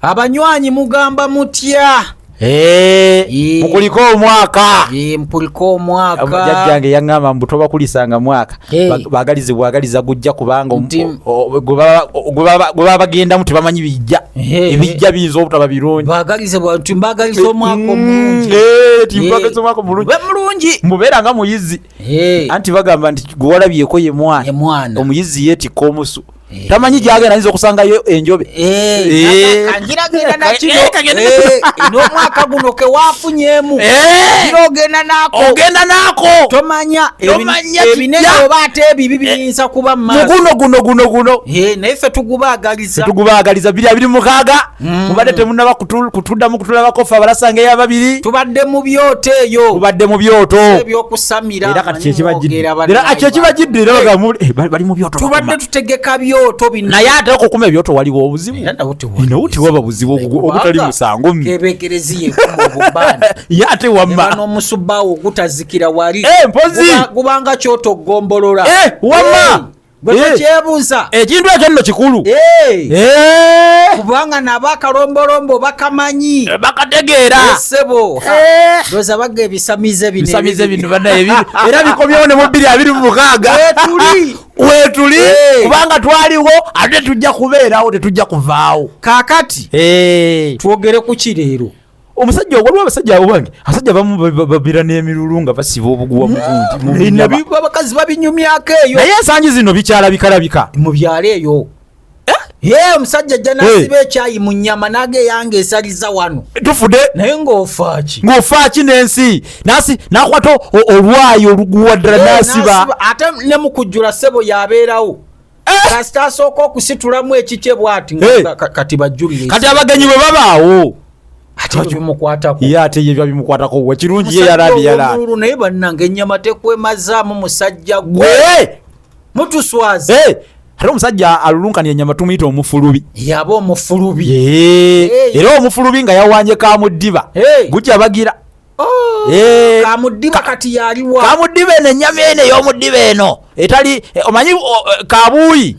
Abanywanyi mugamba mutya? Mukuliko omwaka. Mukuliko omwaka. Jajjange yangamba mbu tobakulisanga mwaka. Bagaliza gujja kubanga gwe bagenda mu tebamanyi bijja. Ebijja bizo obutaba birungi. Bagalize bantu mbagaliza omwaka omulungi. Timbagaliza omwaka omulungi. Mubeera nga muyizi. Anti bagamba nti gwe walabyeko ye mwana. Omuyizi yeetikka omusu. Tamanyi gyagenda nyiza okusangayo enjobe. Kanjiragira na kino. N'omwaka guno ke waafunyemu. Ogenda naako. Tomanya ebinene oba ate ebibi biyinza kuba mu maaso. Guno. Naye ffe tugubaagaliza. Biri mukaaga. Mubadde temunnaba kutuddamu kutulabako ffe abalasangeyo ababiri. Tubadde mu byoto eyo. Ebyokusamira. Era kati kyekibajjidde era bagamu bali mu byoto. Tubadde tutegeka byoto bino. Naye ate okukuma ebyoto waliwo obuzibu. Nawuti waba buzibu obutali musango. Kebekerezi yekumu obubanda. Ye ate wamma. Ebano omusubbaawo ogutazikira wali. Mpozi. Gubanga kyoto gombolola. Wamma. Kyebuuza. Ekintu ekyo nno kikulu. Kubanga n'abaakalombolombo bakamanyi. Bakategeera. Ssebo. Ndowooza bagga ebisamize bino. Ebisamize bino bannaye era bikomyewo ne mu 2026. Weetuli kubanga twaliwo ate tujja kubeerawo tetujja kuvaawo. Kaakati twogere ku kireero. Omusajja waliwo abasajja abange abasajja bamu babira n'emirulu nga basiba obuguwa mu nti abakazi babinyumyako eyo. Naye ensangi zino bikyalabika mu byalo eyo. Omusajja ajja n'asiba ekyayi mu nnyama n'ageyanga esaliza wano. Tufudde naye ng'ofaaki n'ensi n'akwata olwayi oluguwa ddala n'asiba. Ate ne mu kujjula ssebo yabeerawo. Kasita asooka okusitulamu ekikye bw'ati kati bajjulire. Kati abagenyi bwe babaawo. Ate ebyo bimukwatako we kirungi ye yalabyala. Naye bannange ennyama tekwemazaamu musajja gwe. Mutuswaze. Ate omusajja alulunkanya ennyama tumuyita omufulubi. Yaba omufulubi. Era omufulubi nga yawanye Kamuddiba. Gutya bagira. Kamuddiba kati yaliwa. Kamuddiba eno ennyama eno ey'omuddiba eno etali omanyi kabuuyi.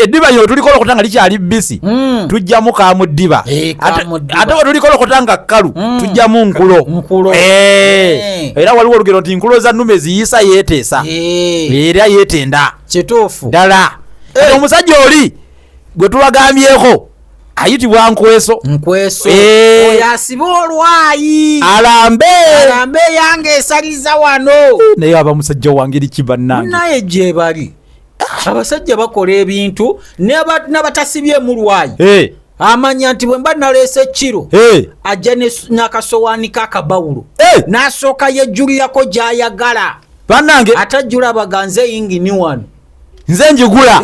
Eddiba lino tulikola okutanga likyali bbisi. Tujjamu Kamuddiba. Ate we tulikola okutanga kkalu tujjamu nkulo. Era waliwo olugero nti nkulo za nnume ziyisa yeeteesa. Era yeetenda. Kituufu. Ddala. Omusajja oli gwe tubagambyeko ayitibwa Nkweso. Oyo asiba olwayi. Alambe yange esaliza wano. Naye aba musajja wangeri kibannange. Naye gye bali. Abasajja bakola ebintu n'abatasibye mu lwayi. Amanya nti bwe mba naleese kiro. Ajja n'akasowaani k'akabawulo. N'asooka yejjulirako gy'ayagala. Bannange. Atajjula baganze yingini wano. Nze njigula.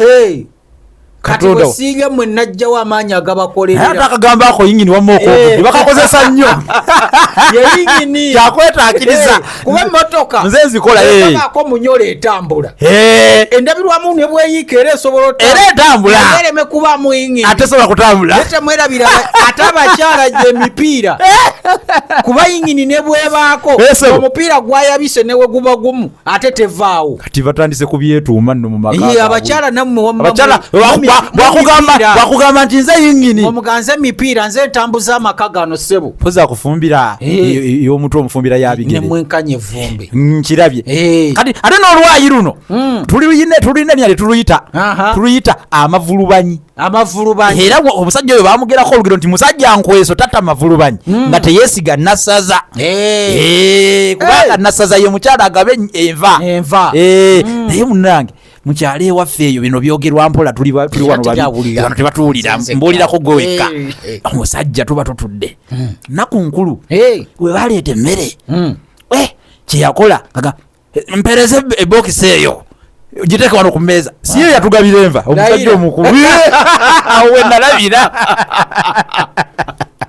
Kati wesiiga mwe najjawo amaanyi agabakolerera. Ate akagamba ako yingini wammoko bakakozesa nnyo. Yingini. Kyakwetaakiriza. Kuba emmotoka. Nze nzikola. Ako munyola etambula. Endabirwamu ne bweyiika era esobola etambula. Ereme kubaamu yingini. Ate sobola kutambula. Ate mwerabira ate abakyala gye emipiira. Kuba yingini ne bwebaako. Omupiira gwayabise ne we guba gumu ate tevaawo. Kati batandise kubyetuuma nno mu maka. Abakyala nammwe abakyala bwakugamba nti nze yingini omuganze emipiira nze ntambuza amaka gano ssebo. Poza akufumbira ey'omutwe omufumbira y'abigere. Ne mwenkanye evumbi. Nkirabye. Kati ate n'olwayi luno tulina lyali tuluyita amavulubanyi. Era omusajja oyo baamugerako olugero nti musajja Nkweso tatta amavulubanyi nga teyeesiga nassaza. Kubanga nassaza ye mukyala agabe enva. Naye munnange mukyalo ewaffe eyo bino byogerwa mpola tuli wano wano tebatuwulira mbuulirako gwe wekka. Omusajja tuba tutudde nnaku nkulu we baleeta emmere kye yakola mpereze ebokisi eyo giteeke wano ku mmeeza si ye yatugabira enva omusajja omukulu awo we nalabira.